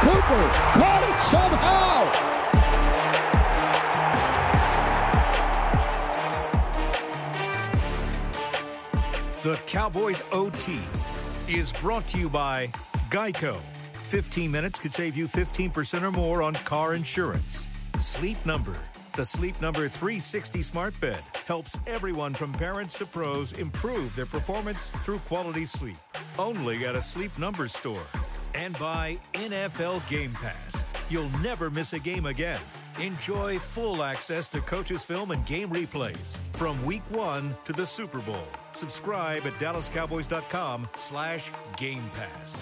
Cooper caught it somehow. The Cowboys OT is brought to you by Geico. 15 minutes could save you 15% or more on car insurance. Sleep Number. The Sleep Number 360 smart bed helps everyone from parents to pros improve their performance through quality sleep. Only at a Sleep Number store. And by NFL Game Pass. You'll never miss a game again. Enjoy full access to coaches' film and game replays from Week 1 to the Super Bowl. Subscribe at DallasCowboys.com/Game Pass.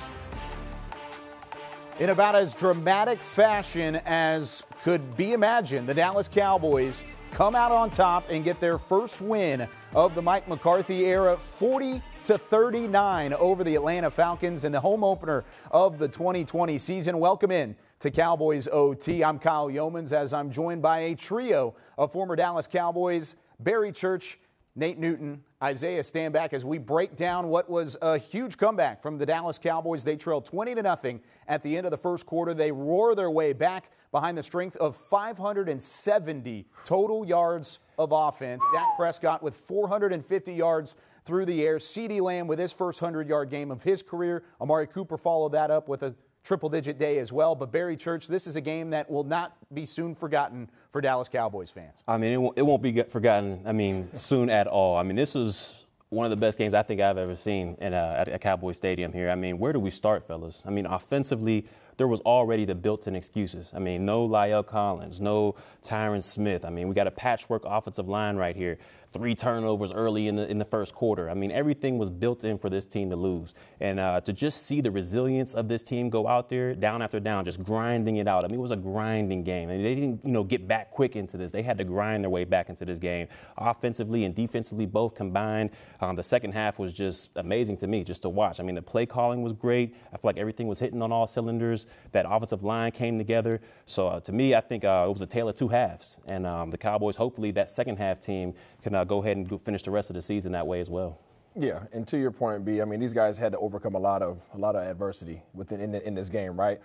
In about as dramatic fashion as could be imagined, the Dallas Cowboys come out on top and get their first win of the Mike McCarthy era, 40-39 over the Atlanta Falcons in the home opener of the 2020 season. Welcome in to Cowboys OT. I'm Kyle Yeomans, as I'm joined by a trio of former Dallas Cowboys, Barry Church, Nate Newton, Isaiah Stanback, as we break down what was a huge comeback from the Dallas Cowboys. They trailed 20-0 at the end of the first quarter. They roar their way back behind the strength of 570 total yards of offense. Dak Prescott with 450 yards through the air. CeeDee Lamb with his first 100-yard game of his career. Amari Cooper followed that up with a triple-digit day as well. But Barry Church, this is a game that will not be soon forgotten for Dallas Cowboys fans. I mean, it won't be forgotten, soon at all. I mean, this was one of the best games I think I've ever seen at a Cowboys stadium here. I mean, where do we start, fellas? I mean, offensively, there was already the built-in excuses. I mean, no La'el Collins, no Tyron Smith. I mean, we got a patchwork offensive line right here. 3 turnovers early in the first quarter. I mean, everything was built in for this team to lose. And to just see the resilience of this team go out there, down after down, just grinding it out. I mean, it was a grinding game. And they didn't, get back quick into this. They had to grind their way back into this game. Offensively and defensively, both combined. The second half was just amazing to me just to watch. I mean, the play calling was great. I feel like everything was hitting on all cylinders. That offensive line came together. So to me, I think it was a tale of two halves. And the Cowboys, hopefully, that second half team can go ahead and finish the rest of the season that way as well. Yeah, and to your point, B, I mean, these guys had to overcome a lot of adversity in this game, right?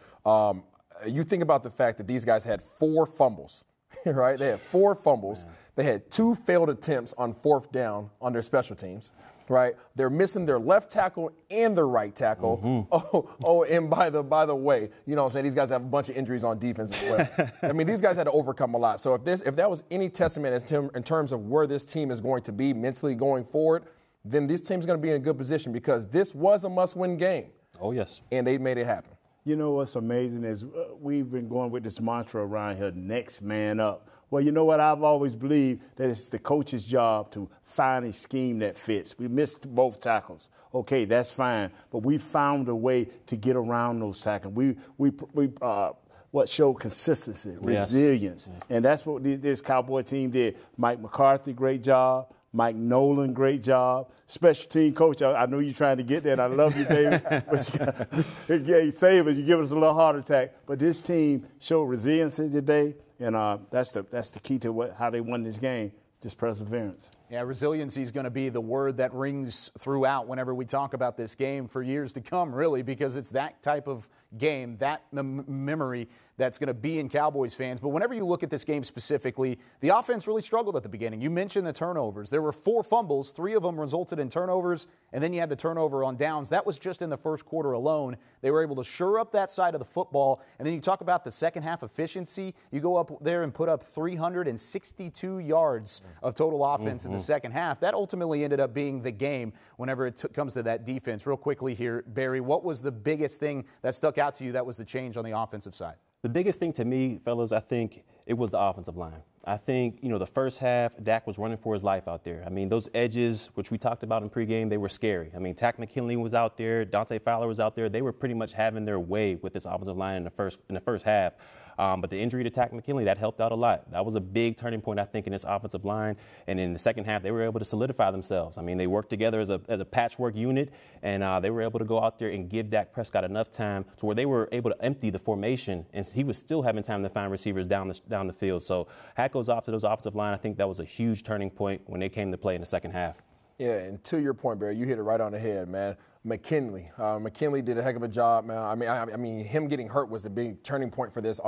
You think about the fact that these guys had 4 fumbles, right? They had 4 fumbles. Man. They had 2 failed attempts on 4th down on their special teams, right? They're missing their left tackle and their right tackle. Mm-hmm. And by the way, you know what I'm saying, these guys have a bunch of injuries on defense as well. I mean, these guys had to overcome a lot. So if that was any testament in terms of where this team is going to be mentally going forward, then this team's going to be in a good position because this was a must-win game. Oh, yes. And they made it happen. You know what's amazing is we've been going with this mantra around here, next man up. Well, you know what? I've always believed that it's the coach's job to find a scheme that fits. We missed both tackles. Okay, that's fine. But we found a way to get around those tackles. What showed consistency, resilience. Yes. And that's what this Cowboy team did. Mike McCarthy, great job. Mike Nolan, great job. Special team coach, I know you're trying to get there, and I love you, David. But you save us, you give us a little heart attack. But this team showed resiliency today, and that's the key to how they won this game, just perseverance. Yeah, resiliency is going to be the word that rings throughout whenever we talk about this game for years to come, really, because it's that type of game, that memory that's going to be in Cowboys fans. But whenever you look at this game specifically, the offense really struggled at the beginning. You mentioned the turnovers. There were 4 fumbles. 3 of them resulted in turnovers, and then you had the turnover on downs. That was just in the first quarter alone. They were able to shore up that side of the football. And then you talk about the second half efficiency. You go up there and put up 362 yards of total offense in the second half. That ultimately ended up being the game whenever it comes to that defense. Real quickly here, Barry, what was the biggest thing that stuck out to you that was the change on the offensive side? The biggest thing to me, fellas, I think it was the offensive line. I think, the first half, Dak was running for his life out there. I mean, those edges, which we talked about in pregame, they were scary. I mean, Takk McKinley was out there. Dante Fowler was out there. They were pretty much having their way with this offensive line in the first half. But the injury to Takk McKinley, that helped out a lot. That was a big turning point, I think, in this offensive line. And in the second half, they were able to solidify themselves. I mean, they worked together as a patchwork unit, and they were able to go out there and give Dak Prescott enough time to where they were able to empty the formation, and he was still having time to find receivers down the field. So hat goes off to those offensive line. I think that was a huge turning point when they came to play in the second half. Yeah, and to your point, Barry, you hit it right on the head, man. McKinley did a heck of a job, man. I mean, him getting hurt was a big turning point for this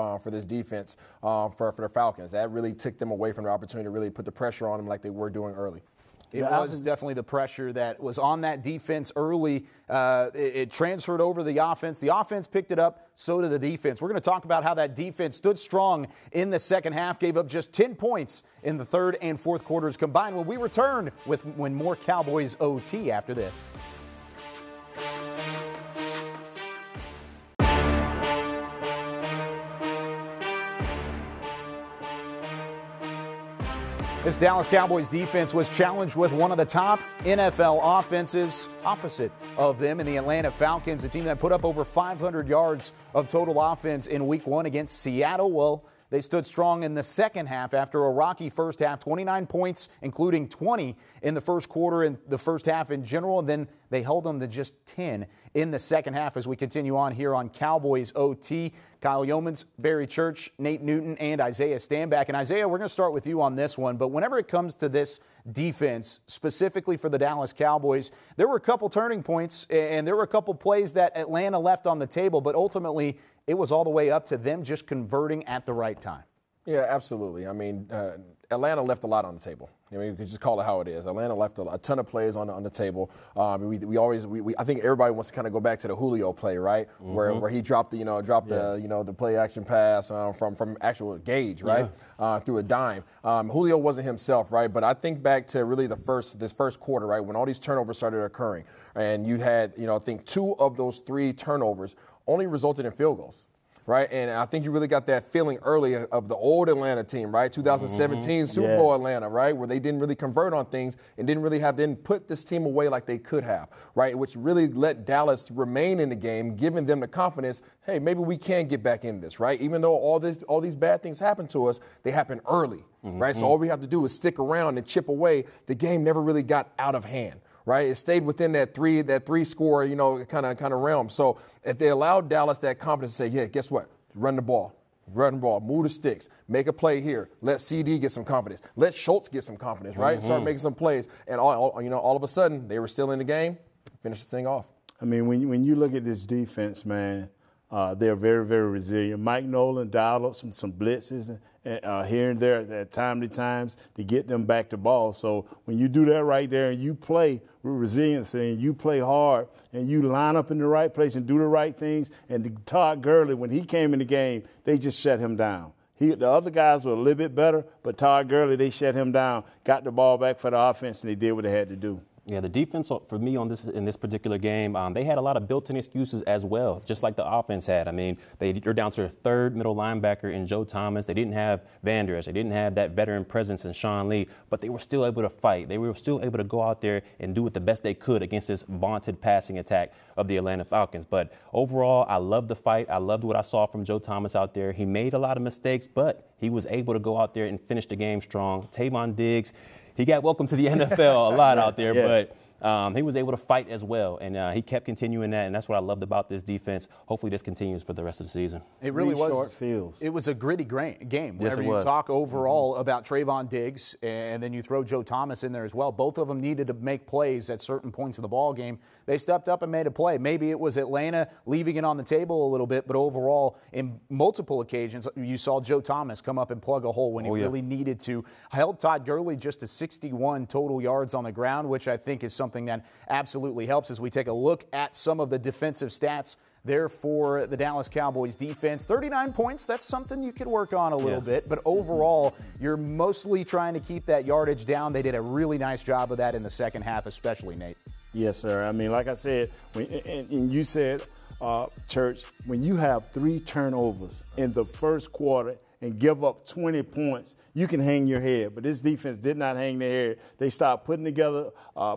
defense for the Falcons. That really took them away from the opportunity to really put the pressure on them like they were doing early. It was definitely the pressure that was on that defense early. It transferred over the offense. The offense picked it up, so did the defense. We're going to talk about how that defense stood strong in the second half, gave up just 10 points in the third and fourth quarters combined when we return when more Cowboys OT after this. This Dallas Cowboys defense was challenged with one of the top NFL offenses opposite of them in the Atlanta Falcons, a team that put up over 500 yards of total offense in Week 1 against Seattle. Well, they stood strong in the second half after a rocky first half, 29 points, including 20 in the first quarter and the first half in general, and then they held them to just 10 in the second half as we continue on here on Cowboys OT. Kyle Yeomans, Barry Church, Nate Newton, and Isaiah Stanback. And Isaiah, we're going to start with you on this one, but whenever it comes to this defense, specifically for the Dallas Cowboys, there were a couple turning points and there were a couple plays that Atlanta left on the table, but ultimately it was all the way up to them just converting at the right time. Yeah, absolutely. I mean, Atlanta left a lot on the table. I mean, you could just call it how it is. Atlanta left a ton of plays on the table. I think everybody wants to kind of go back to the Julio play, right? Mm-hmm. Where he dropped the play action pass from actual Gage, right? Yeah. Through a dime. Julio wasn't himself, right? But I think back to really this first quarter, right, when all these turnovers started occurring, and you had, I think 2 of those 3 turnovers only resulted in field goals. Right, and I think you really got that feeling early of the old Atlanta team, right? 2017 Super Bowl Atlanta, right, where they didn't really convert on things and didn't put this team away like they could have, right? Which really let Dallas remain in the game, giving them the confidence, hey, maybe we can get back in this, right? Even though all these bad things happen to us, they happen early, right? So all we have to do is stick around and chip away. The game never really got out of hand. Right, it stayed within that three score, kind of realm. So if they allowed Dallas that confidence to say, yeah, guess what? Run the ball, move the sticks, make a play here. Let CD get some confidence. Let Schultz get some confidence. Right, start making some plays, and all of a sudden they were still in the game. Finish the thing off. I mean, when you look at this defense, man, they're very, very resilient. Mike Nolan dialed up some blitzes here and there at timely times to get them back to ball. So when you do that right there and you play with resiliency and you play hard and you line up in the right place and do the right things, and Todd Gurley, when he came in the game, they just shut him down. The other guys were a little bit better, but Todd Gurley, they shut him down, got the ball back for the offense, and they did what they had to do. Yeah, the defense for me in this particular game, they had a lot of built-in excuses as well, just like the offense had. I mean, they're down to their third middle linebacker in Joe Thomas. They didn't have Van Der Esch. They didn't have that veteran presence in Sean Lee, but they were still able to fight. They were still able to go out there and do it the best they could against this vaunted passing attack of the Atlanta Falcons. But overall, I loved the fight. I loved what I saw from Joe Thomas out there. He made a lot of mistakes, but he was able to go out there and finish the game strong. Tavon Diggs, he got welcome to the NFL a lot out there, yes. But he was able to fight as well, and he kept continuing that, and that's what I loved about this defense. Hopefully this continues for the rest of the season. It really was. Short fields. It was a gritty game. Whenever you talk overall about Trayvon Diggs, and then you throw Joe Thomas in there as well, both of them needed to make plays at certain points of the ball game. They stepped up and made a play. Maybe it was Atlanta leaving it on the table a little bit, but overall, in multiple occasions, you saw Joe Thomas come up and plug a hole when he really needed to. Held Todd Gurley just to 61 total yards on the ground, which I think is something that absolutely helps as we take a look at some of the defensive stats there for the Dallas Cowboys defense. 39 points, that's something you could work on a little bit, but overall, you're mostly trying to keep that yardage down. They did a really nice job of that in the second half, especially, Nate. Yes, sir. I mean, like I said, and you said, Church, when you have 3 turnovers in the first quarter and give up 20 points, you can hang your head. But this defense did not hang their head. They started putting together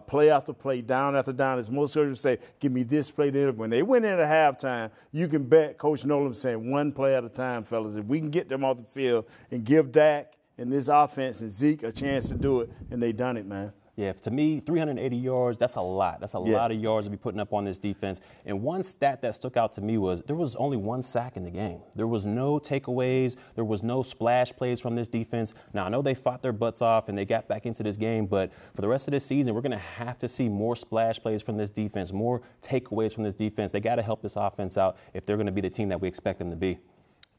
play after play, down after down. As most coaches say, give me this play there. When they went in at halftime, you can bet Coach Nolan saying 1 play at a time, fellas. If we can get them off the field and give Dak and this offense and Zeke a chance to do it, and they done it, man. Yeah, to me, 380 yards, that's a lot. That's a lot of yards to be putting up on this defense. And one stat that stuck out to me was there was only one sack in the game. There was no takeaways. There was no splash plays from this defense. Now, I know they fought their butts off and they got back into this game, but for the rest of this season, we're going to have to see more splash plays from this defense, more takeaways from this defense. They got to help this offense out if they're going to be the team that we expect them to be.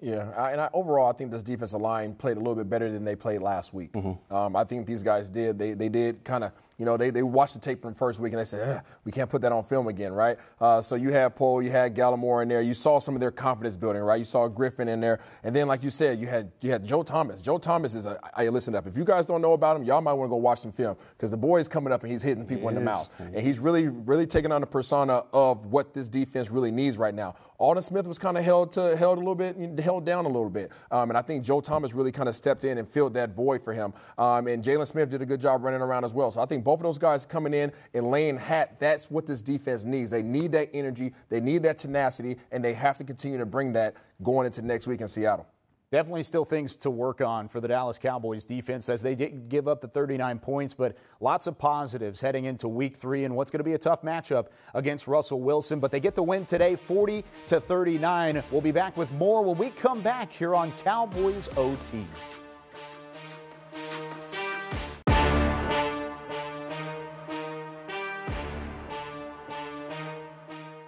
Yeah, overall, I think this defensive line played a little bit better than they played last week. I think these guys did. They did kind of, they watched the tape from first week and they said, we can't put that on film again, right? So you had Poe, you had Gallimore in there. You saw some of their confidence building, right? You saw Griffin in there. And then, like you said, you had Joe Thomas. Joe Thomas is listen up. If you guys don't know about him, y'all might want to go watch some film because the boy is coming up and he's hitting people in the mouth. And he's really, really taking on the persona of what this defense really needs right now. Alden Smith was kind of held down a little bit. And I think Joe Thomas really kind of stepped in and filled that void for him. And Jaylon Smith did a good job running around as well. So I think both of those guys coming in and laying hat, that's what this defense needs. They need that energy. They need that tenacity. And they have to continue to bring that going into next week in Seattle. Definitely still things to work on for the Dallas Cowboys defense as they did give up the 39 points, but lots of positives heading into week 3 and what's going to be a tough matchup against Russell Wilson. But they get the win today, 40-39. We'll be back with more when we come back here on Cowboys OT.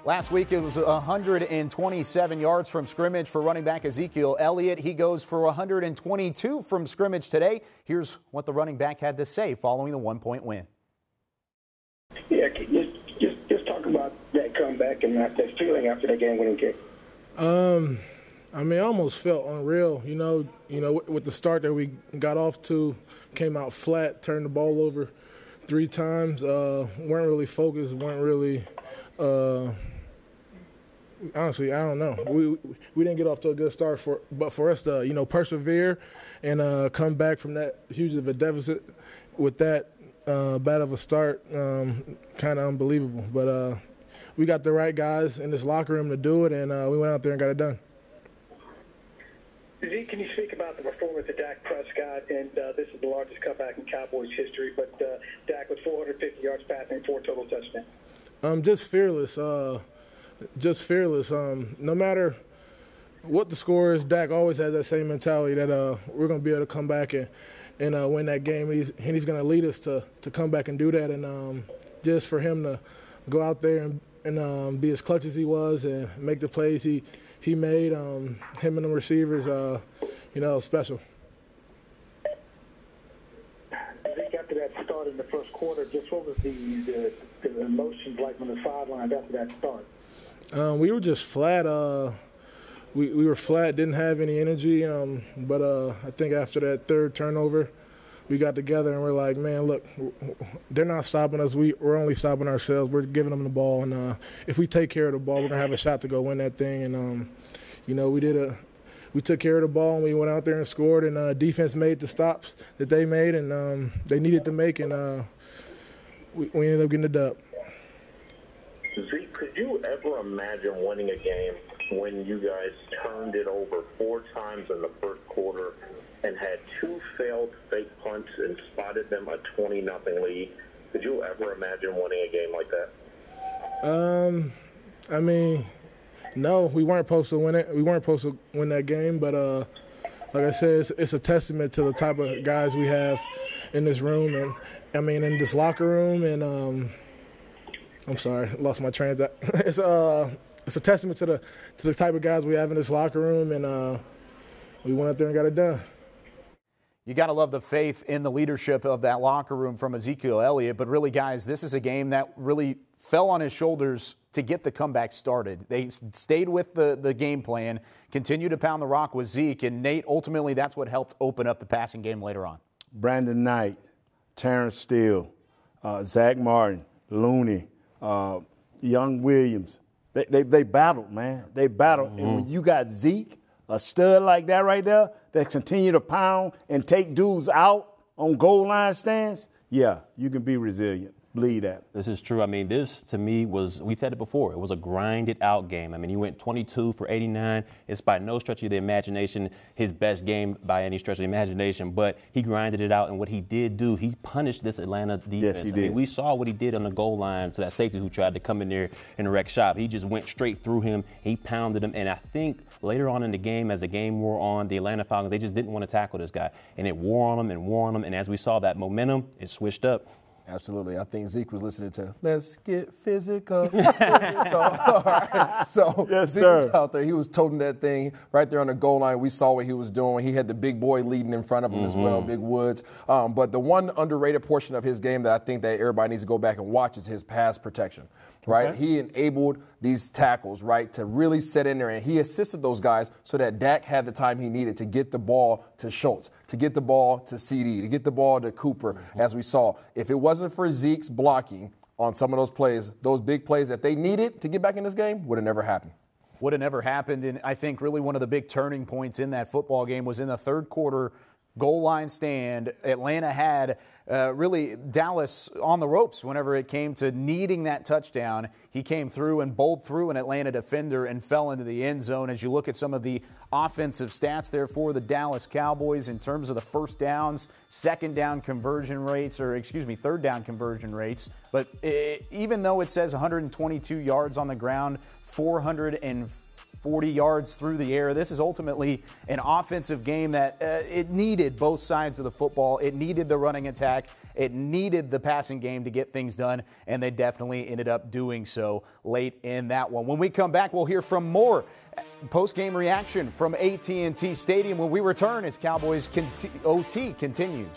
Last week, it was 127 yards from scrimmage for running back EZEKIEL Elliott. He goes for 122 from scrimmage today. Here's what the running back had to say following the 1-point win. Yeah, just talk about that comeback and that feeling after that game-winning kick. I almost felt unreal, with the start that we got off to, came out flat, turned the ball over 3 times, weren't really focused, weren't really honestly, I don't know. We didn't get off to a good start, but for us to persevere and come back from that huge of a deficit with that bad of a start, kind of unbelievable. But we got the right guys in this locker room to do it, and we went out there and got it done. Zeke, can you speak about the performance of Dak Prescott? And this is the largest comeback in Cowboys history, but Dak with 450 yards passing, 4 total touchdowns. Just fearless. No matter what the score is, Dak always has that same mentality that we're going to be able to come back and win that game. He's going to lead us to come back and do that. And just for him to go out there and be as clutch as he was and make the plays he made, him and the receivers, special. After that start in the first quarter, just what was the emotions like on the sidelines after that start? We were just flat. We were flat, didn't have any energy. But I think after that 3rd turnover, we got together and we're like, man, look, they're not stopping us. We're only stopping ourselves. We're giving them the ball. And if we take care of the ball, we're going to have a shot to go win that thing. And, we took care of the ball and we went out there and scored. And defense made the stops that they made and they needed to make. And we ended up getting the dub. Zeke, could you ever imagine winning a game when you guys turned it over 4 times in the first quarter and had 2 failed fake punts and spotted them a 20-0 lead? Could you ever imagine winning a game like that? No, we weren't supposed to win it. We weren't supposed to win that game, but like I said, it's a testament to the type of guys we have in this room and, in this locker room and I'm sorry, lost my train of thought. It's a testament to the type of guys we have in this locker room, and we went out there and got it done. You got to love the faith in the leadership of that locker room from EZEKIEL Elliott. But really, guys, this is a game that really fell on his shoulders to get the comeback started. They stayed with the game plan, continued to pound the rock with Zeke, and Nate, ultimately that's what helped open up the passing game later on. Brandon Knight, Terrence Steele, Zach Martin, Looney, Young Williams. They battled, man. They battled. And when you got Zeke, a stud like that right there, that continue to pound and take dudes out on goal line stands, yeah, you can be resilient. believe that. This is true. I mean, this to me was, we said it before, it was a grinded out game. I mean, he went 22 for 89. It's by no stretch of the imagination his best game by any stretch of the imagination, but he grinded it out. And what he did do, he punished this Atlanta defense. Yes, he did. I mean, we saw what he did on the goal line to that safety who tried to come in there and wreck shop. He just went straight through him. He pounded him. And I think later on in the game, as the game wore on, the Atlanta Falcons, they just didn't want to tackle this guy. And it wore on him and wore on him. And as we saw that momentum, it switched up. Absolutely. I think Zeke was listening to Let's Get Physical. All right. So yes, Zeke was out there. He was toting that thing right there on the goal line. We saw what he was doing. He had the big boy leading in front of him as well, Big Woods. But the one underrated portion of his game that I think that everybody needs to go back and watch is his pass protection. Right? Okay. He enabled these tackles, right, to really set in there, and he assisted those guys so that Dak had the time he needed to get the ball to Schultz, to get the ball to CD, to get the ball to Cooper, as we saw. If it wasn't for Zeke's blocking on some of those plays, those big plays that they needed to get back in this game would have never happened. Would have never happened, and I think really one of the big turning points in that football game was in the third quarter goal line stand. Atlanta had really Dallas on the ropes whenever it came to needing that touchdown. He came through and bowled through an Atlanta defender and fell into the end zone. As you look at some of the offensive stats there for the Dallas Cowboys in terms of the first downs, third down conversion rates. But even though it says 122 yards on the ground, 440 yards through the air. This is ultimately an offensive game that it needed both sides of the football. It needed the running attack. It needed the passing game to get things done, and they definitely ended up doing so late in that one. When we come back, we'll hear from more post-game reaction from AT&T Stadium. When we return, as Cowboys OT continues.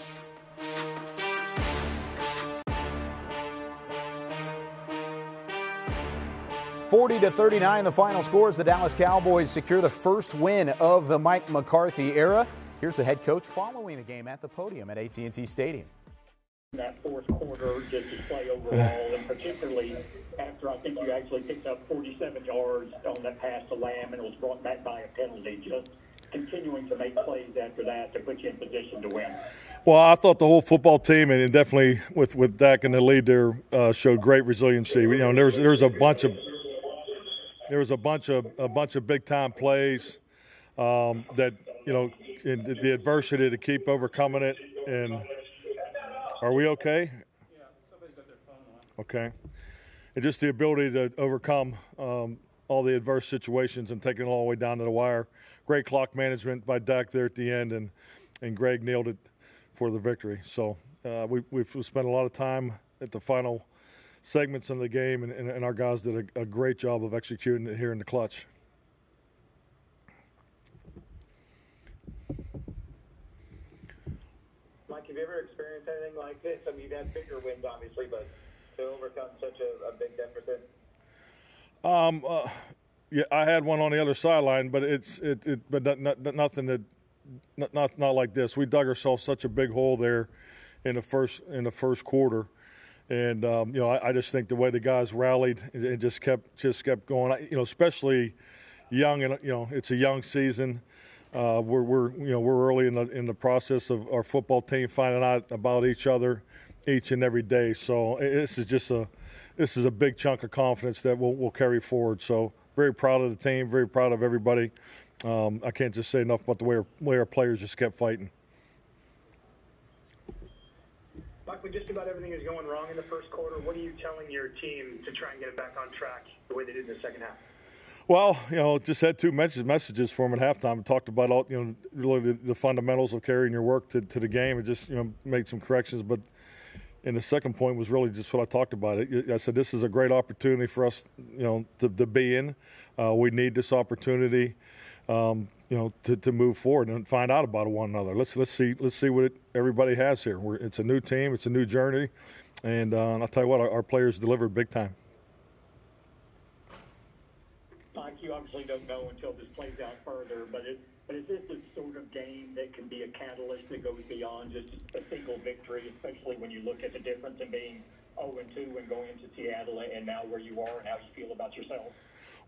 (40-39) the final score as the Dallas Cowboys secure the first win of the Mike McCarthy era. Here's the head coach following the game at the podium at AT&T Stadium. That fourth quarter, just display overall, and particularly after I think you actually picked up 47 yards on that pass to Lamb and it was brought back by a penalty, just continuing to make plays after that to put you in position to win. Well, I thought the whole football team, and definitely with Dak in the lead there, showed great resiliency. You know, there's a bunch of big time plays that, you know, in the adversity to keep overcoming it. And are we okay? Yeah, somebody's got their phone on. Okay. And just the ability to overcome all the adverse situations and taking it all the way down to the wire. Great clock management by Dak there at the end, and Greg nailed it for the victory. So we've spent a lot of time at the final segments in the game, and our guys did a great job of executing it here in the clutch. Mike, have you ever experienced anything like this? I mean, you've had bigger wins, obviously, but to overcome such a big deficit? Yeah, I had one on the other sideline, but nothing that not like this. We dug ourselves such a big hole there in the first quarter. And you know, I just think the way the guys rallied and just kept going. You know, especially young, and you know, it's a young season. We're early in the process of our football team finding out about each other each and every day. So this is a big chunk of confidence that we'll carry forward. So very proud of the team, very proud of everybody. I can't just say enough about the way our players just kept fighting. Mike, when just about everything is going wrong in the first quarter, what are you telling your team to try and get it back on track the way they did in the second half? Well, you know, just had two messages for them at halftime. We talked about all, you know, really the fundamentals of carrying your work to the game, and just, you know, made some corrections. But and the second point was really just what I talked about. I said this is a great opportunity for us, you know, to be in. We need this opportunity, you know, to move forward and find out about one another. Let's see what everybody has here. It's a new team, it's a new journey, and I'll tell you what, our players delivered big time. Mike, you obviously don't know until this plays out further, but is this the sort of game that can be a catalyst that goes beyond just a single victory, especially when you look at the difference in being 0-2 and going into Seattle and now where you are and how you feel about yourself?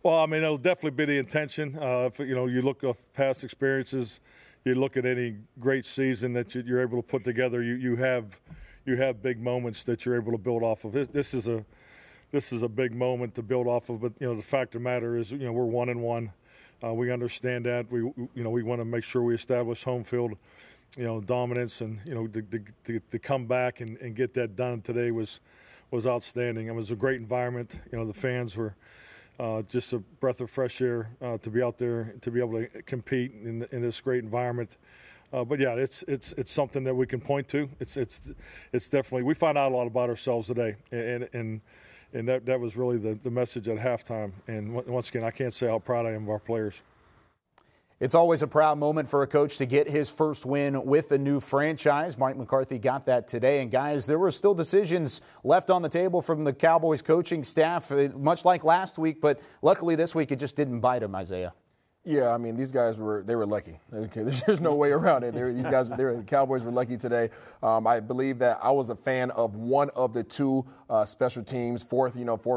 Well, I mean, it'll definitely be the intention. If, you know, you look at past experiences, you look at any great season that you're able to put together, you have you have big moments that you're able to build off of. This is a big moment to build off of. But the fact of the matter is, we're 1-1. We understand that. We want to make sure we establish home field, dominance, and to come back and get that done today was outstanding. It was a great environment. The fans were just a breath of fresh air to be out there, to be able to compete in this great environment. But yeah, it's something that we can point to. It's definitely, we find out a lot about ourselves today, and that was really the message at halftime. And once again, I can't say how proud I am of our players. It's always a proud moment for a coach to get his first win with a new franchise. Mike McCarthy got that today. And guys, there were still decisions left on the table from the Cowboys coaching staff, much like last week, but luckily this week it just didn't bite them, Isaiah. Yeah, I mean, these guys were lucky. Okay, there's no way around it. The Cowboys were lucky today. I believe that I was a fan of one of the two special teams, fourth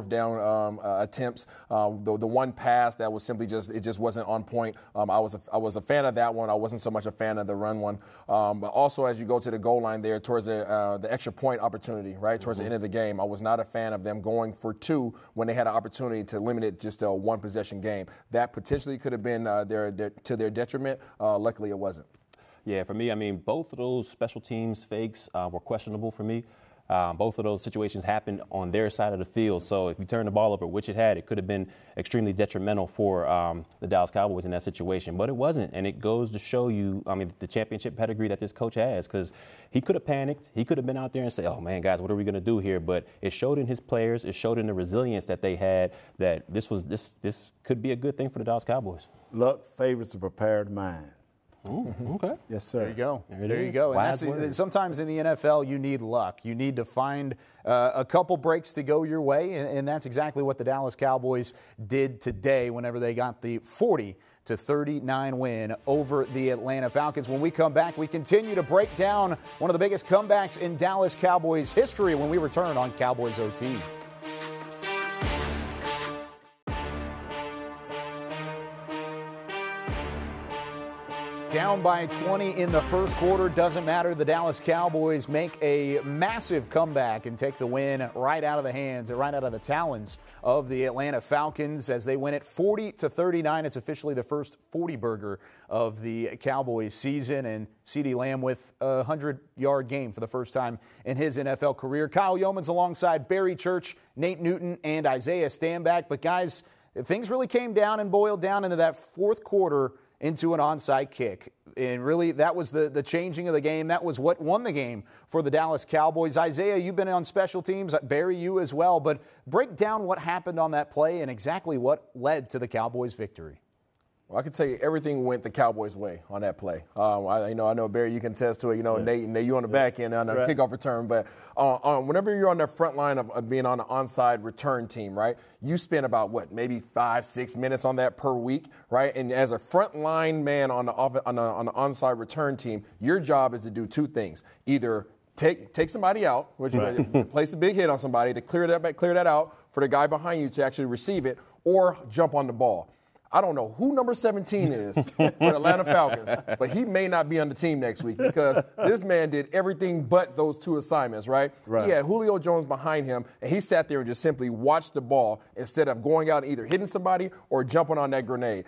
down attempts. The one pass that was simply just wasn't on point. I was a fan of that one. I wasn't so much a fan of the run one. But also, as you go to the goal line there towards the extra point opportunity, right towards the end of the game, I was not a fan of them going for two when they had an opportunity to limit it just to a one possession game. That potentially could have been to their detriment. Luckily, it wasn't. Yeah, for me, I mean, both of those special teams fakes were questionable for me. Both of those situations happened on their side of the field. So if you turn the ball over, which it had, it could have been extremely detrimental for the Dallas Cowboys in that situation. But it wasn't. And it goes to show you, I mean, the championship pedigree that this coach has, because he could have panicked. He could have been out there and say, oh, man, guys, what are we going to do here? But it showed in his players. It showed in the resilience that they had that this could be a good thing for the Dallas Cowboys. Luck favors a prepared mind. Ooh, okay. Yes, sir. There you go. There you go. And sometimes in the NFL, you need luck. You need to find a couple breaks to go your way, and that's exactly what the Dallas Cowboys did today whenever they got the 40-39 win over the Atlanta Falcons. When we come back, we continue to break down one of the biggest comebacks in Dallas Cowboys history when we return on Cowboys OT. Down by 20 in the first quarter, doesn't matter. The Dallas Cowboys make a massive comeback and take the win right out of the hands, right out of the talons of the Atlanta Falcons as they win it 40-39. It's officially the first 40-burger of the Cowboys season, and CeeDee Lamb with a 100-yard game for the first time in his NFL career. Kyle Yeomans alongside Barry Church, Nate Newton, and Isaiah Stanback. But guys, things really came down and boiled down into that fourth quarter into an onside kick. And really, that was the changing of the game. That was what won the game for the Dallas Cowboys. Isaiah, you've been on special teams. Barry, you as well. But break down what happened on that play and exactly what led to the Cowboys' victory. Well, I can tell you everything went the Cowboys' way on that play. I know, Barry, you can attest to it. Nate, you on the back end on the kickoff return. But whenever you're on the front line of being on the onside return team, right, you spend about, maybe 5-6 minutes on that per week, right? And as a front line man on the onside return team, your job is to do two things. Either take somebody out, which place a big hit on somebody to clear that out for the guy behind you to actually receive it, or jump on the ball. I don't know who number 17 is for the Atlanta Falcons, but he may not be on the team next week because this man did everything but those two assignments, right? He had Julio Jones behind him, and he sat there and just simply watched the ball instead of going out and either hitting somebody or jumping on that grenade.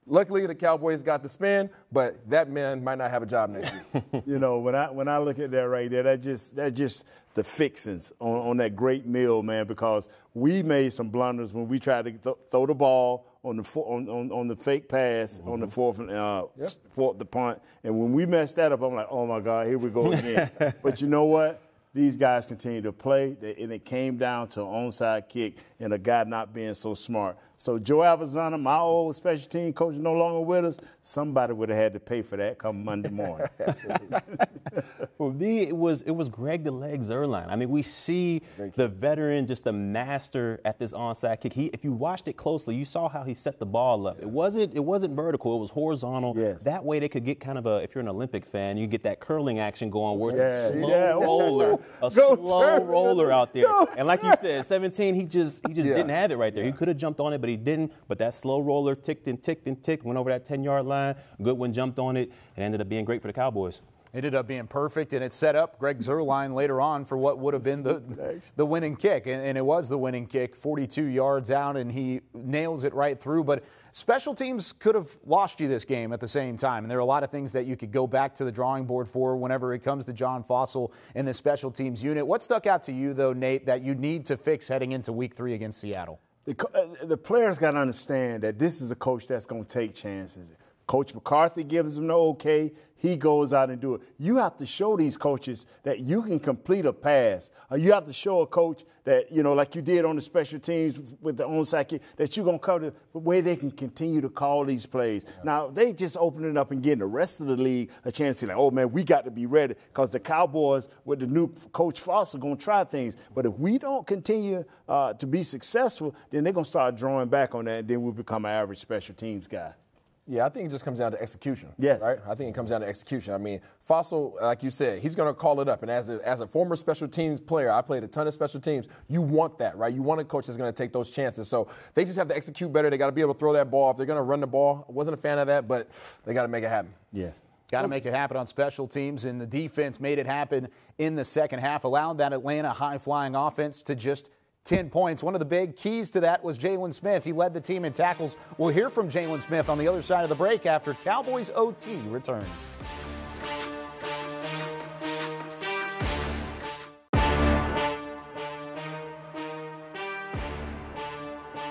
Luckily, the Cowboys got the spin, but that man might not have a job next week. When I look at that right there, that just the fixings on that great meal, man, because we made some blunders when we tried to throw the ball on the fake pass on the fourth the punt, and when we messed that up, I'm like, oh my God, here we go again. But you know what? These guys continue to play, and it came down to an onside kick and a guy not being so smart. So Joe Arizona, my old special team coach, no longer with us. Somebody would have had to pay for that come Monday morning. For me, it was Greg the Legs Zuerlein. I mean, we see the veteran, just a master at this onside kick. If you watched it closely, you saw how he set the ball up. It wasn't vertical. It was horizontal. Yes. That way they could get kind of if you're an Olympic fan, you get that curling action going where it's a slow roller out there. And like you said, 17, he just didn't have it right there. He could have jumped on it, but he didn't. But that slow roller ticked and ticked and ticked, went over that 10-yard line. Goodwin jumped on it and ended up being great for the Cowboys. Ended up being perfect, and it set up Greg Zuerlein later on for what would have been the winning kick. And it was the winning kick, 42 yards out, and he nails it right through. But special teams could have lost you this game at the same time. And there are a lot of things that you could go back to the drawing board for whenever it comes to John Fossil and the special teams unit. What stuck out to you, though, Nate, that you need to fix heading into Week 3 against Seattle? The players got to understand that this is a coach that's going to take chances. Coach McCarthy gives them the okay. He goes out and do it. You have to show these coaches that you can complete a pass. Or you have to show a coach that, like you did on the special teams with the onside kick, that you're going to cover the way they can continue to call these plays. Yeah. Now, they just opening up and getting the rest of the league a chance to say, oh, man, we got to be ready because the Cowboys with the new Coach Foster are going to try things. But if we don't continue to be successful, then they're going to start drawing back on that, and then we'll become an average special teams guy. Yeah, I think it just comes down to execution. Yes. Right? I think it comes down to execution. I mean, Fossil, like you said, he's going to call it up. And as a former special teams player, I played a ton of special teams. You want that, right? You want a coach that's going to take those chances. So they just have to execute better. They got to be able to throw that ball. If they're going to run the ball, I wasn't a fan of that, but they got to make it happen. Yes. Got to make it happen on special teams, and the defense made it happen in the second half, allowed that Atlanta high-flying offense to just 10 points. One of the big keys to that was Jaylon Smith. He led the team in tackles. We'll hear from Jaylon Smith on the other side of the break after Cowboys OT returns.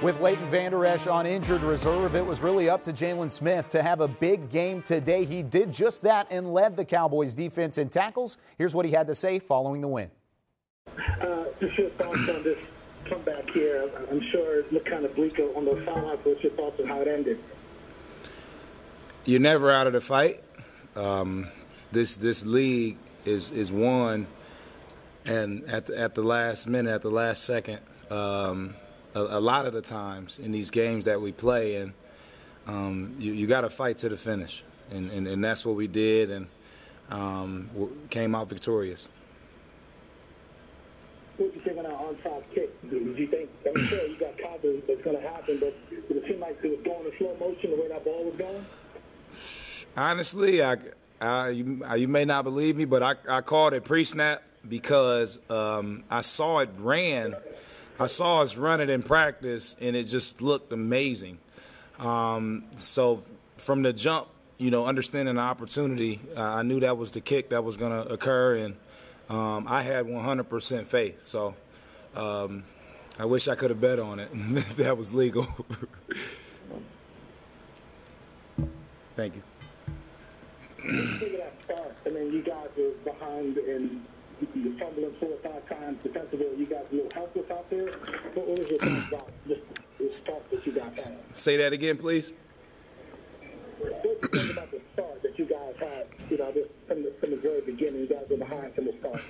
With Leighton Vander Esch on injured reserve, it was really up to Jaylon Smith to have a big game today. He did just that and led the Cowboys defense in tackles. Here's what he had to say following the win. Just your thoughts on this comeback here. I'm sure it looked kind of bleak on those sidelines. What's your thoughts on how it ended? You're never out of the fight. This league is won, and at the last minute, at the last second, a lot of the times in these games that we play, and you got to fight to the finish, and that's what we did, and came out victorious. What do you think on our onside kick? Do you think, I'm sure you got confidence that's going to happen, but did it seem like it was going in slow motion the way that ball was going? Honestly, you may not believe me, but I called it pre-snap because I saw it ran. I saw us run it in practice, and it just looked amazing. So from the jump, understanding the opportunity, I knew that was the kick that was going to occur, and I had 100% faith. So I wish I could have bet on it if that was legal. Thank you. Think of that start. I mean, you guys were behind and you're fumbling 4 or 5 times defensively. You guys a little helpless out there. What was your thoughts about the start that you guys had? Say that again, please. What do you think about the start that you guys had? Just from the very beginning, you guys were behind from the start.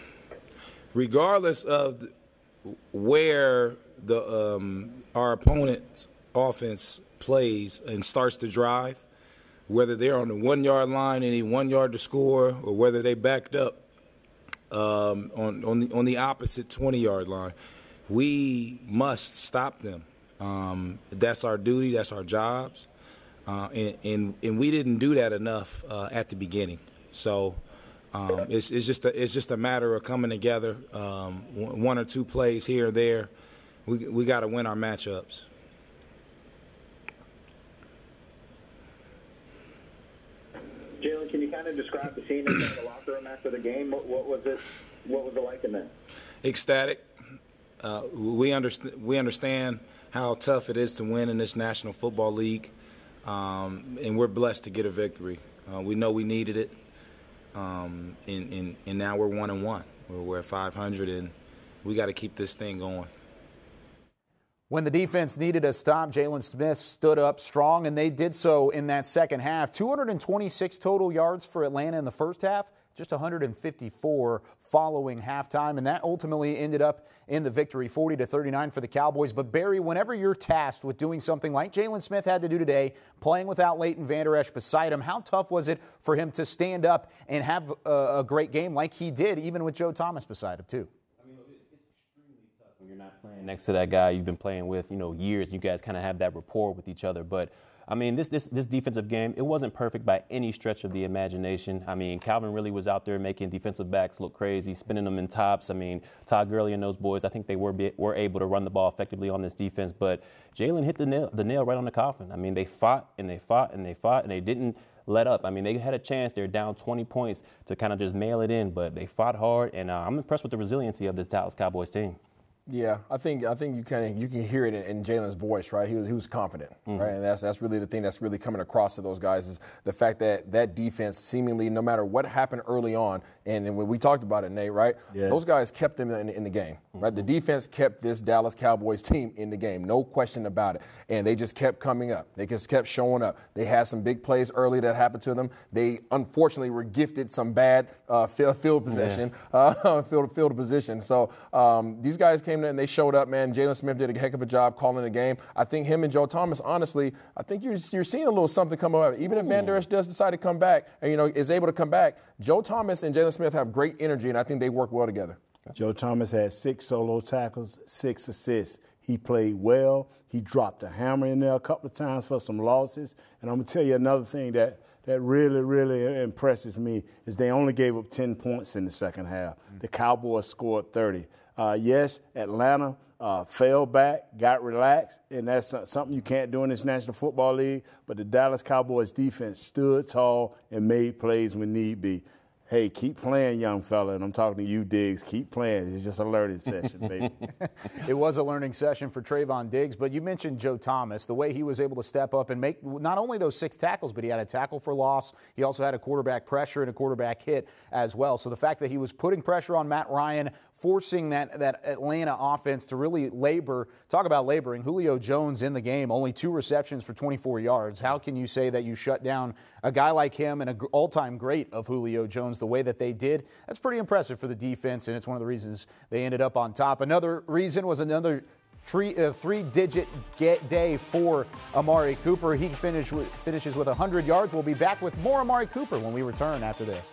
Regardless of where our opponent's offense plays and starts to drive, whether they're on the 1-yard line and need 1 yard to score, or whether they backed up on the opposite 20-yard line, we must stop them. That's our duty. That's our jobs. And we didn't do that enough at the beginning. So it's just a matter of coming together. 1 or 2 plays here or there. We got to win our matchups. Jaylon, can you kind of describe the scene in the locker room after the game? What was it like in there? Ecstatic. We understand how tough it is to win in this National Football League, and we're blessed to get a victory. We know we needed it, and now we're 1-1. We're at 500, and we got to keep this thing going. When the defense needed a stop, Jaylon Smith stood up strong, and they did so in that second half. 226 total yards for Atlanta in the first half, just 154 following halftime, and that ultimately ended up in the victory, 40-39 for the Cowboys. But Barry, whenever you're tasked with doing something like Jaylon Smith had to do today, playing without Leighton Vander Esch beside him, how tough was it for him to stand up and have a great game like he did, even with Joe Thomas beside him, too? You're not playing next to that guy you've been playing with, years. You guys kind of have that rapport with each other. But I mean, this defensive game, it wasn't perfect by any stretch of the imagination. I mean, Calvin really was out there making defensive backs look crazy, spinning them in tops. I mean, Todd Gurley and those boys, I think they were able to run the ball effectively on this defense. But Jaylon hit the nail right on the coffin. I mean, they fought and they fought and they fought, and they didn't let up. I mean, they had a chance. They're down 20 points to kind of just mail it in, but they fought hard, and I'm impressed with the resiliency of this Dallas Cowboys team. Yeah, I think you can hear it in Jaylon's voice, right? He was confident, right? And that's really the thing that's really coming across to those guys is the fact that that defense seemingly, no matter what happened early on, and when we talked about it, Nate, right? Yeah. Those guys kept them in the game, right? The defense kept this Dallas Cowboys team in the game, no question about it. And they just kept coming up. They just kept showing up. They had some big plays early that happened to them. They unfortunately were gifted some bad field possession, field position. So these guys came in and they showed up, man. Jaylon Smith did a heck of a job calling the game. I think him and Joe Thomas, honestly, I think you're seeing a little something come up. Even if Van Der Esch does decide to come back and, is able to come back, Joe Thomas and Jaylon Smith have great energy, and I think they work well together. Joe Thomas had 6 solo tackles, 6 assists. He played well. He dropped a hammer in there a couple of times for some losses. And I'm going to tell you another thing that really, really impresses me is they only gave up 10 points in the second half. The Cowboys scored 30. Yes, Atlanta fell back, got relaxed, and that's something you can't do in this National Football League. But the Dallas Cowboys defense stood tall and made plays when need be. Hey, keep playing, young fella, and I'm talking to you, Diggs. Keep playing. It's just a learning session, baby. It was a learning session for Trayvon Diggs, but you mentioned Joe Thomas, the way he was able to step up and make not only those 6 tackles, but he had a tackle for loss. He also had a quarterback pressure and a quarterback hit as well. So the fact that he was putting pressure on Matt Ryan, forcing that Atlanta offense to really labor. Talk about laboring. Julio Jones in the game, only 2 receptions for 24 yards. How can you say that you shut down a guy like him and an all-time great of Julio Jones the way that they did? That's pretty impressive for the defense, and it's one of the reasons they ended up on top. Another reason was another three-digit day for Amari Cooper. He finishes with 100 yards. We'll be back with more Amari Cooper when we return after this.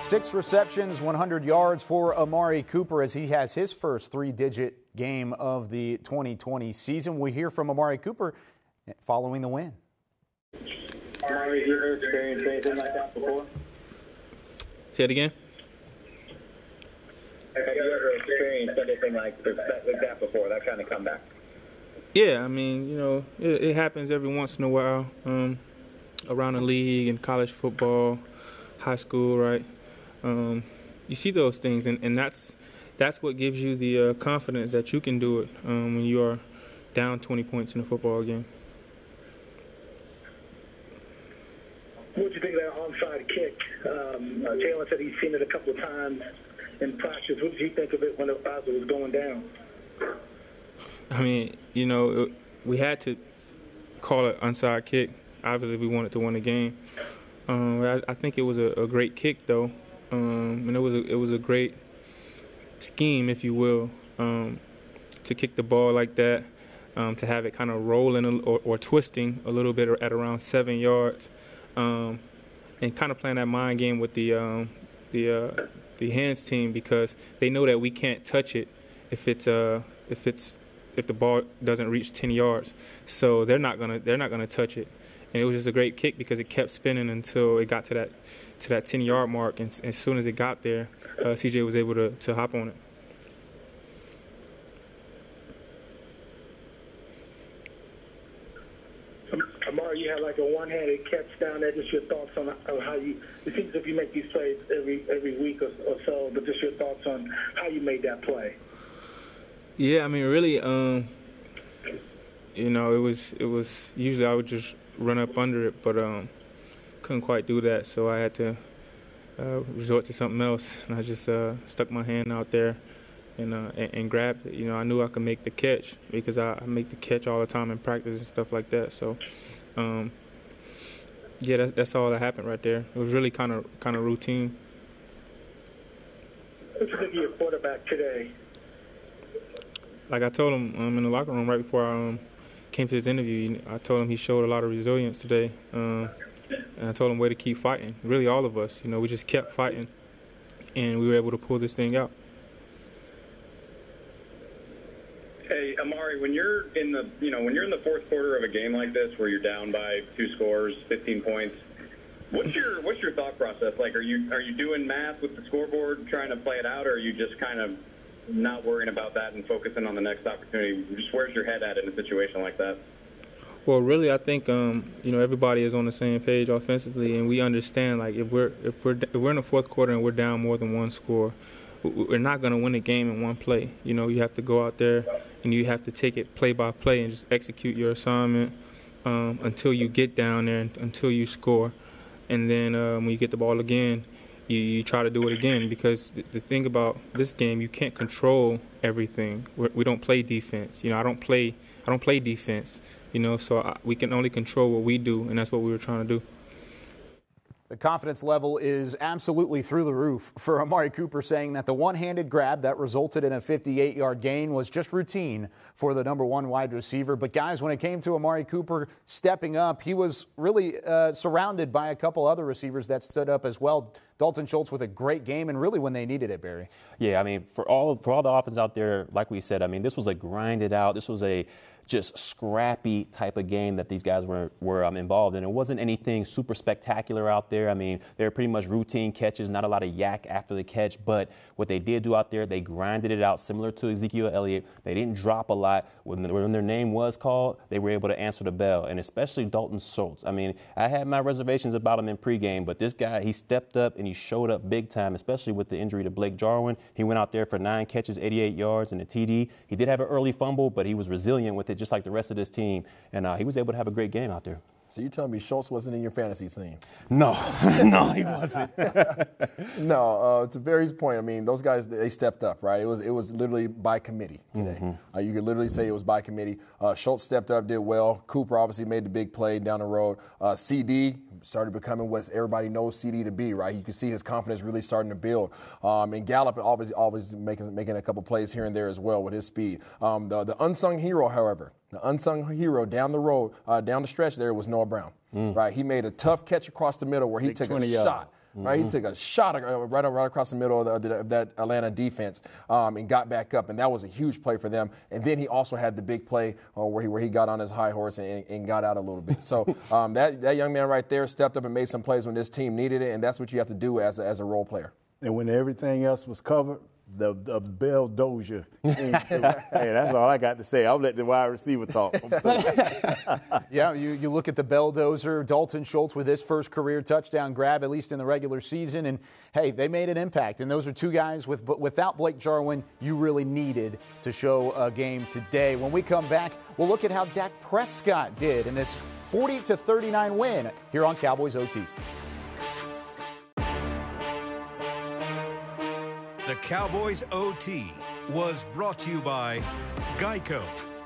6 receptions, 100 yards for Amari Cooper as he has his first 3-digit game of the 2020 season. We hear from Amari Cooper following the win. Amari, have you ever experienced anything like that before? Say it again? Have you ever experienced anything like that before, that kind of comeback? Yeah, I mean, it happens every once in a while around the league and college football, high school, right? You see those things, and that's what gives you the confidence that you can do it when you are down 20 points in a football game. What do you think of that onside kick? Jaylon said he's seen it a couple of times in practice. What did you think of it when it was going down? I mean, we had to call it onside kick. Obviously, we wanted to win the game. I think it was a great kick, though. And it was a great scheme, if you will, to kick the ball like that, to have it kind of rolling or twisting a little bit at around 7 yards, and kind of playing that mind game with the hands team because they know that we can't touch it if the ball doesn't reach 10 yards, so they're not gonna touch it. And it was just a great kick because it kept spinning until it got to that 10-yard mark. And as soon as it got there, CJ was able to hop on it. Amari, you had like a one-handed catch down there. Just your thoughts on how you – it seems as if you make these plays every week or so, but just your thoughts on how you made that play. Yeah, I mean, really, it was usually I would just run up under it, but couldn't quite do that, so I had to resort to something else, and I just stuck my hand out there and grabbed it. I knew I could make the catch because I make the catch all the time in practice and stuff like that. So, yeah, that's all that happened right there. It was really kind of routine. What do you think of your quarterback today? Like I told him in the locker room right before I came to this interview, I told him he showed a lot of resilience today, and I told him where to keep fighting. Really, all of us, we just kept fighting, and we were able to pull this thing out. Hey, AMARI, when you're in the fourth quarter of a game like this, where you're down by 2 scores, 15 points, what's your thought process? Like, are you doing math with the scoreboard, trying to play it out, or are you just kind of not worrying about that and focusing on the next opportunity? Just where's your head at in a situation like that? Well, really, I think everybody is on the same page offensively, and we understand, like, if we're in the fourth quarter and we're down more than 1 score, we're not going to win a game in one play. You have to go out there and you have to take it play by play and just execute your assignment until you get down there, until you score. And then when you get the ball again, you try to do it again, because the thing about this game, you can't control everything. We don't play defense. I don't play defense. So we can only control what we do, and that's what we were trying to do. The confidence level is absolutely through the roof for Amari Cooper, saying that the one-handed grab that resulted in a 58-yard gain was just routine for the number 1 wide receiver. But, guys, when it came to Amari Cooper stepping up, he was really surrounded by a couple other receivers that stood up as well. Dalton Schultz with a great game, and really when they needed it, Barry. Yeah, I mean, for all the offense out there, like we said, I mean, this was a grinded out. This was a just scrappy type of game that these guys were involved in. It wasn't anything super spectacular out there. I mean, they were pretty much routine catches, not a lot of yak after the catch. But what they did do out there, they grinded it out, similar to EZEKIEL Elliott. They didn't drop a lot. When their name was called, they were able to answer the bell, and especially Dalton Schultz. I mean, I had my reservations about him in pregame, but this guy, he stepped up and he showed up big time, especially with the injury to Blake Jarwin. He went out there for 9 catches, 88 yards, and a TD. He did have an early fumble, but he was resilient with it, just like the rest of this team, and he was able to have a great game out there. So you telling me Schultz wasn't in your fantasy team? No, no, he wasn't. No, to Barry's point, I mean, those guys, they stepped up, right? It was literally by committee today. Mm-hmm. You could literally say it was by committee. Schultz stepped up, did well. Cooper obviously made the big play down the road. CD started becoming what everybody knows CD to be, right? You can see his confidence really starting to build. And Gallup always making a couple plays here and there as well with his speed. The unsung hero, however, down the road, down the stretch there was Noah Brown, right? He made a tough catch across the middle where he took a shot. Right, he took a shot right across the middle of that Atlanta defense and got back up, and that was a huge play for them. And then he also had the big play where he got on his high horse and got out a little bit. So that young man right there stepped up and made some plays when this team needed it, and that's what you have to do as a role player. And when everything else was covered, the bulldozer. Hey, that's all I got to say. I'll let the wide receiver talk. Yeah, you look at the bulldozer, Dalton Schultz with his first career touchdown grab, at least in the regular season. And, hey, they made an impact. And those are two guys without Blake Jarwin you really needed to show a game today. When we come back, we'll look at how Dak Prescott did in this 40-39 win here on Cowboys OT. The Cowboys OT was brought to you by Geico.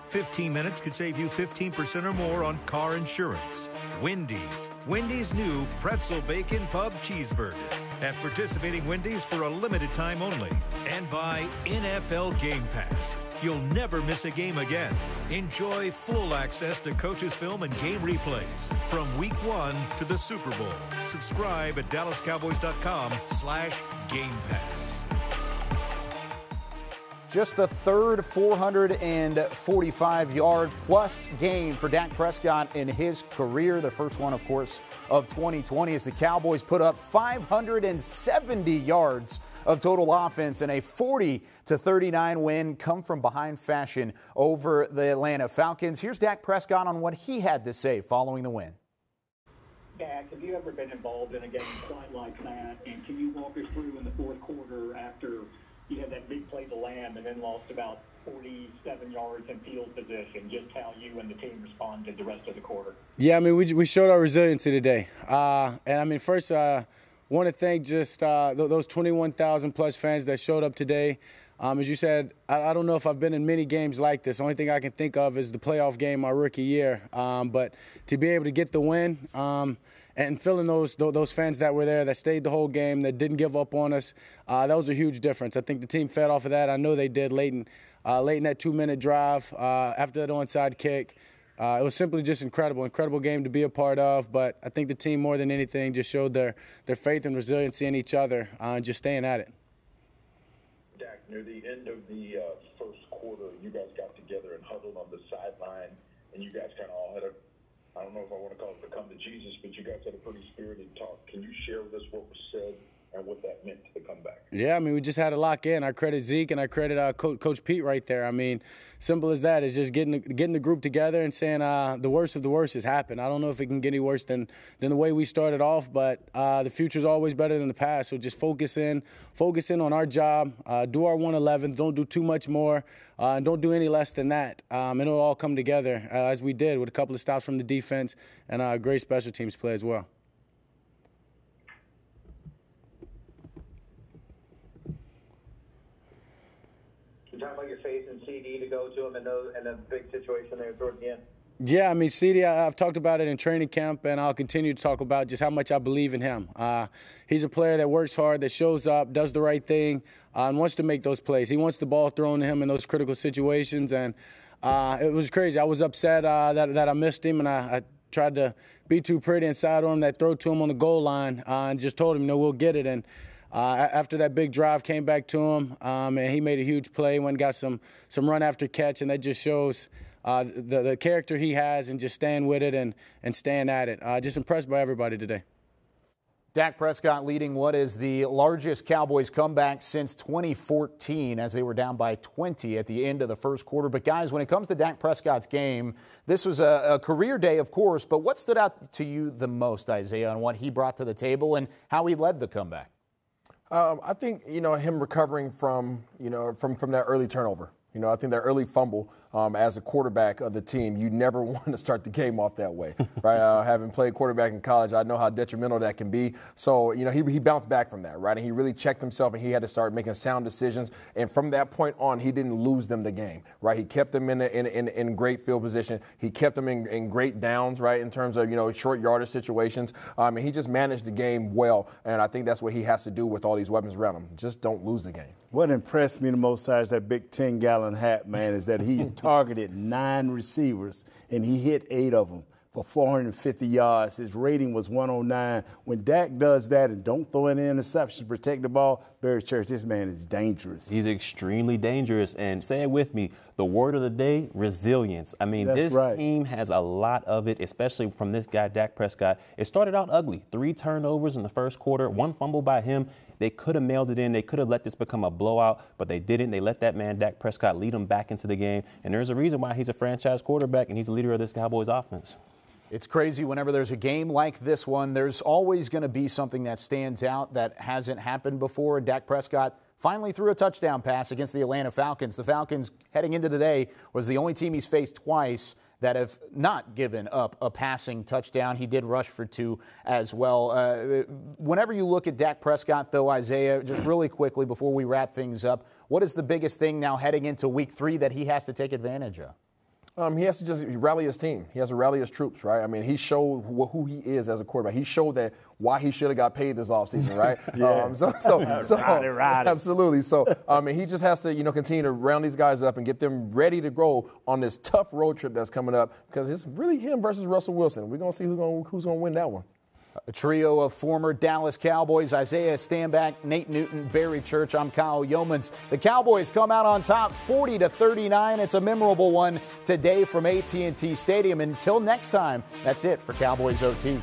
15 minutes could save you 15% or more on car insurance. Wendy's new pretzel bacon pub cheeseburger at participating Wendy's for a limited time only. And by NFL Game Pass. You'll never miss a game again. Enjoy full access to coaches' film and game replays from Week 1 to the Super Bowl. Subscribe at DallasCowboys.com/Game Pass. Just the third 445-yard-plus game for Dak Prescott in his career. The first one, of course, of 2020 as the Cowboys put up 570 yards of total offense in a 40-39 win, come from behind fashion over the Atlanta Falcons. Here's Dak Prescott on what he had to say following the win. Dak, have you ever been involved in a game quite like that? And can you walk us through in the fourth quarter after you had that big play to land and then lost about 47 yards in field position, just how you and the team responded the rest of the quarter? Yeah, I mean, we showed our resiliency today. And, I mean, first, I want to thank just those 21,000-plus fans that showed up today. As you said, I don't know if I've been in many games like this. The only thing I can think of is the playoff game my rookie year. But to be able to get the win and filling those fans that were there, that stayed the whole game, that didn't give up on us, that was a huge difference. I think the team fed off of that. I know they did late in that 2-minute drive after that onside kick. It was simply just incredible game to be a part of. But I think the team, more than anything, just showed their faith and resiliency in each other and just staying at it. Dak, near the end of the first quarter, quarter, you guys got together and huddled on the sideline, and you guys kind of all had a, I don't know if I want to call it the come to Jesus, but you guys had a pretty spirited talk. Can you share with us what was said and what that meant to the comeback? Yeah, I mean, we just had to lock in. I credit Zeke and I credit Coach Pete right there. I mean, simple as that. It's just getting the group together and saying the worst of the worst has happened. I don't know if it can get any worse than the way we started off, but the future's always better than the past. So just focus in on our job, do our 111, don't do too much more, and don't do any less than that. And it'll all come together as we did with a couple of stops from the defense and great special teams play as well. You talk about your faith in CD to go to him in a big situation there towards the end. Yeah, I mean, CD, I've talked about it in training camp, and I'll continue to talk about just how much I believe in him. He's a player that works hard, that shows up, does the right thing, and wants to make those plays. He wants the ball thrown to him in those critical situations, and it was crazy. I was upset that I missed him, and I tried to be too pretty and side on him that throw to him on the goal line and just told him, we'll get it. And after that big drive, came back to him, and he made a huge play, went and got some run after catch, and that just shows the character he has and just staying with it and staying at it. Just impressed by everybody today. Dak Prescott leading what is the largest Cowboys comeback since 2014 as they were down by 20 at the end of the first quarter. But, guys, when it comes to Dak Prescott's game, this was a career day, of course, but what stood out to you the most, Isaiah, on what he brought to the table and how he led the comeback? I think, him recovering from that early turnover. I think that early fumble as a quarterback of the team, you never want to start the game off that way, right? Having played quarterback in college, I know how detrimental that can be. So, he bounced back from that, right? And he really checked himself, and he had to start making sound decisions. And from that point on, he didn't lose them the game, right? He kept them in great field position. He kept them in great downs, right, in terms of, short yardage situations. And he just managed the game well. And I think that's what he has to do with all these weapons around him. Just don't lose the game. What impressed me the most is that big 10-gallon hat, man, is that he targeted 9 receivers, and he hit 8 of them for 450 yards. His rating was 109. When Dak does that and don't throw any interceptions, protect the ball, Barry Church, this man is dangerous. He's extremely dangerous. And say it with me, the word of the day, resilience. I mean, this team has a lot of it, especially from this guy, Dak Prescott. It started out ugly. 3 turnovers in the first quarter, 1 fumble by him. They could have mailed it in. They could have let this become a blowout, but they didn't. They let that man, Dak Prescott, lead them back into the game. And there's a reason why he's a franchise quarterback and he's the leader of this Cowboys offense. It's crazy whenever there's a game like this one, there's always going to be something that stands out that hasn't happened before. Dak Prescott finally threw a touchdown pass against the Atlanta Falcons. The Falcons, heading into today, was the only team he's faced twice that have not given up a passing touchdown. He did rush for 2 as well. Whenever you look at Dak Prescott, though, Isaiah, just really quickly before we wrap things up, what is the biggest thing now heading into week 3 that he has to take advantage of? He has to just rally his team. He has to rally his troops, right? I mean, he showed who he is as a quarterback. He showed that why he should have got paid this offseason, right? Absolutely. So, he just has to, continue to round these guys up and get them ready to go on this tough road trip that's coming up because it's really him versus Russell Wilson. We're going to see who's going to win that one. A trio of former Dallas Cowboys, Isaiah Stanback, Nate Newton, Barry Church. I'm Kyle Yeomans. The Cowboys come out on top 40-39. It's a memorable one today from AT&T Stadium. Until next time, that's it for Cowboys OT.